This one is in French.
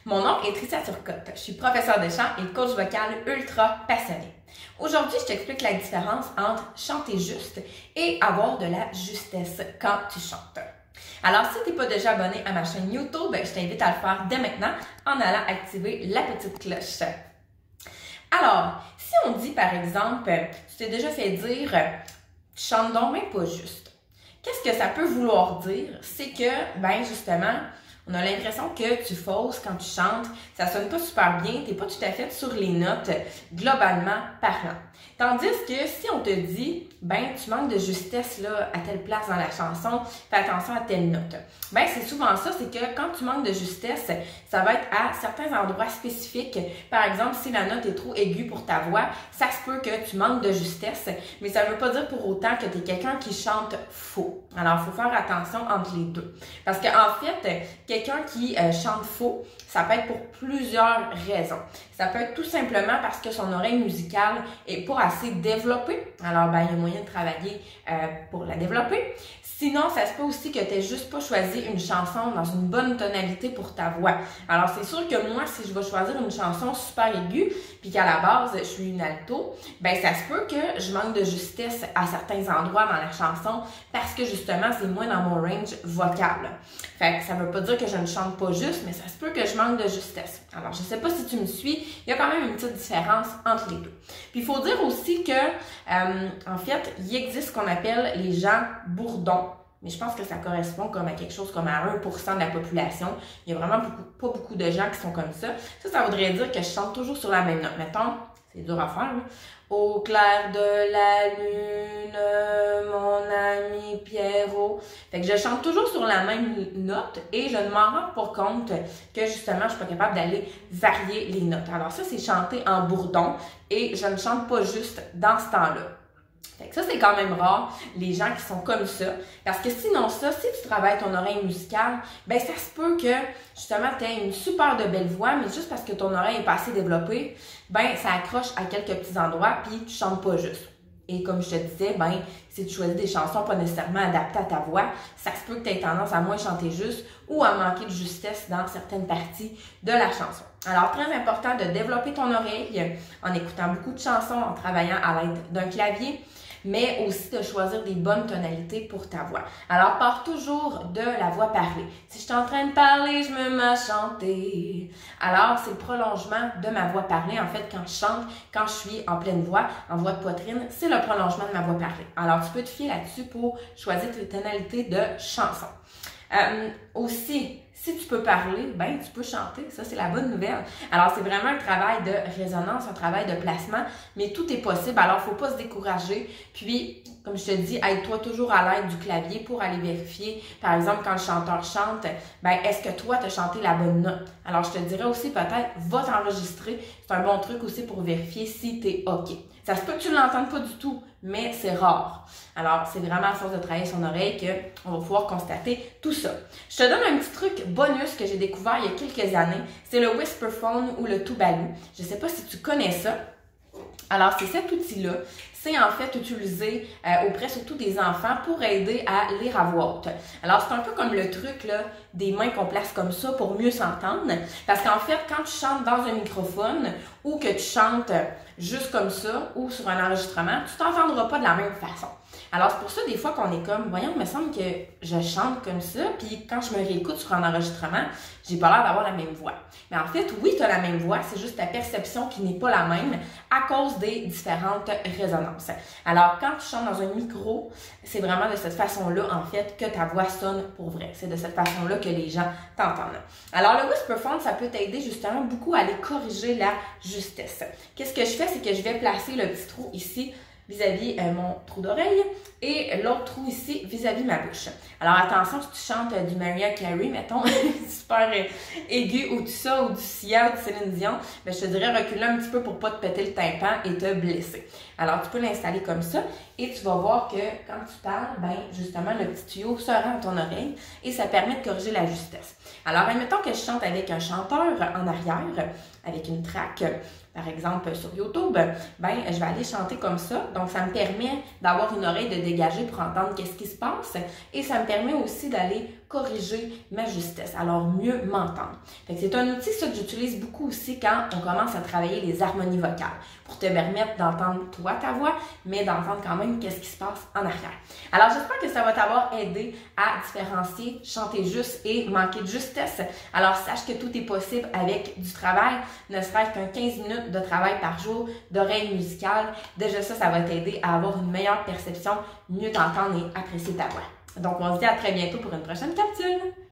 Mon nom est Tricia Turcotte. Je suis professeure de chant et coach vocal ultra passionnée. Aujourd'hui, je t'explique la différence entre chanter juste et avoir de la justesse quand tu chantes. Alors, si tu n'es pas déjà abonné à ma chaîne YouTube, je t'invite à le faire dès maintenant en allant activer la petite cloche. Alors, si on dit par exemple, tu t'es déjà fait dire « tu chantes donc même pas juste », qu'est-ce que ça peut vouloir dire? C'est que, justement, on a l'impression que tu fausses quand tu chantes, ça sonne pas super bien, t'es pas tout à fait sur les notes, globalement parlant. Tandis que si on te dit, tu manques de justesse là, à telle place dans la chanson, fais attention à telle note. C'est souvent ça, c'est que quand tu manques de justesse, ça va être à certains endroits spécifiques. Par exemple, si la note est trop aiguë pour ta voix, ça se peut que tu manques de justesse, mais ça ne veut pas dire pour autant que tu es quelqu'un qui chante faux. Alors, il faut faire attention entre les deux. Parce qu'en fait, quelqu'un qui chante faux, ça peut être pour plusieurs raisons. Ça peut être tout simplement parce que son oreille musicale est pas assez développée. Alors, il y a moyen de travailler pour la développer. Sinon, ça se peut aussi que tu n'aies juste pas choisi une chanson dans une bonne tonalité pour ta voix. Alors, c'est sûr que moi, si je vais choisir une chanson super aiguë, puis qu'à la base, je suis une alto, ça se peut que je manque de justesse à certains endroits dans la chanson parce que justement, c'est moins dans mon range vocal. Fait que ça veut pas dire que je ne chante pas juste, mais ça se peut que je manque de justesse. Alors, je sais pas si tu me suis, il y a quand même une petite différence entre les deux. Puis, il faut dire aussi que, en fait, il existe ce qu'on appelle les gens bourdons. Mais je pense que ça correspond comme à quelque chose comme à 1% de la population. Il y a vraiment pas beaucoup de gens qui sont comme ça. Ça voudrait dire que je chante toujours sur la même note. Mettons, c'est dur à faire, là. Au clair de la lune, mon ami Pierrot. Fait que je chante toujours sur la même note et je ne m'en rends pas compte que justement, je ne suis pas capable d'aller varier les notes. Alors ça, c'est chanter en bourdon et je ne chante pas juste dans ce temps-là. Fait que ça, c'est quand même rare, les gens qui sont comme ça. Parce que sinon ça, si tu travailles ton oreille musicale, ça se peut que, justement, tu aies une super de belle voix, mais juste parce que ton oreille n'est pas assez développée, ça accroche à quelques petits endroits, puis tu chantes pas juste. Et comme je te disais, si tu choisis des chansons pas nécessairement adaptées à ta voix, ça se peut que tu aies tendance à moins chanter juste ou à manquer de justesse dans certaines parties de la chanson. Alors, très important de développer ton oreille en écoutant beaucoup de chansons, en travaillant à l'aide d'un clavier, mais aussi de choisir des bonnes tonalités pour ta voix. Alors, pars toujours de la voix parlée. Si je suis en train de parler, je me mets à chanter. Alors, c'est le prolongement de ma voix parlée. En fait, quand je chante, quand je suis en pleine voix, en voix de poitrine, c'est le prolongement de ma voix parlée. Alors, tu peux te fier là-dessus pour choisir tes tonalités de chanson. Aussi, si tu peux parler, tu peux chanter. Ça, c'est la bonne nouvelle. Alors, c'est vraiment un travail de résonance, un travail de placement, mais tout est possible. Alors, il ne faut pas se décourager. Puis, comme je te dis, aide-toi toujours à l'aide du clavier pour aller vérifier. Par exemple, quand le chanteur chante, est-ce que toi, tu as chanté la bonne note? Alors, je te dirais aussi peut-être, va t'enregistrer. C'est un bon truc aussi pour vérifier si tu es OK. Ça se peut que tu ne l'entendes pas du tout, mais c'est rare. Alors, c'est vraiment à force de travailler son oreille qu'on va pouvoir constater tout ça. Je te donne un petit truc bonus que j'ai découvert il y a quelques années. C'est le Whisperphone ou le Tubalu. Je ne sais pas si tu connais ça. Alors, c'est cet outil-là. C'est en fait utilisé auprès surtout des enfants pour aider à lire à voix haute. Alors, c'est un peu comme le truc là, des mains qu'on place comme ça pour mieux s'entendre. Parce qu'en fait, quand tu chantes dans un microphone ou que tu chantes juste comme ça ou sur un enregistrement, tu t'entendras pas de la même façon. Alors, c'est pour ça, des fois, qu'on est comme, voyons, il me semble que je chante comme ça, puis quand je me réécoute sur un enregistrement, j'ai pas l'air d'avoir la même voix. Mais en fait, oui, tu as la même voix, c'est juste ta perception qui n'est pas la même à cause des différentes résonances. Alors, quand tu chantes dans un micro, c'est vraiment de cette façon-là, en fait, que ta voix sonne pour vrai. C'est de cette façon-là que les gens t'entendent. Alors, le Whisperphone, ça peut t'aider justement beaucoup à aller corriger la justesse. Qu'est-ce que je fais? C'est que je vais placer le petit trou ici, vis-à-vis mon trou d'oreille et l'autre trou ici vis-à-vis ma bouche. Alors attention, si tu chantes du Mariah Carey, mettons, super aigu ou tout ça, ou du Sia ou du Céline Dion, je te dirais reculer un petit peu pour pas te péter le tympan et te blesser. Alors tu peux l'installer comme ça et tu vas voir que quand tu parles, justement le petit tuyau se rend à ton oreille et ça permet de corriger la justesse. Alors admettons que je chante avec un chanteur en arrière, avec une track, par exemple sur YouTube, je vais aller chanter comme ça. Donc, ça me permet d'avoir une oreille de dégager pour entendre qu'est-ce qui se passe. Et ça me permet aussi d'aller corriger ma justesse, alors mieux m'entendre. C'est un outil ça, que j'utilise beaucoup aussi quand on commence à travailler les harmonies vocales pour te permettre d'entendre toi ta voix, mais d'entendre quand même qu'est-ce qui se passe en arrière. Alors j'espère que ça va t'avoir aidé à différencier chanter juste et manquer de justesse. Alors sache que tout est possible avec du travail, ne serait-ce qu'un 15 minutes de travail par jour d'oreille musicale. Déjà ça va t'aider à avoir une meilleure perception, mieux t'entendre et apprécier ta voix. Donc on se dit à très bientôt pour une prochaine capsule.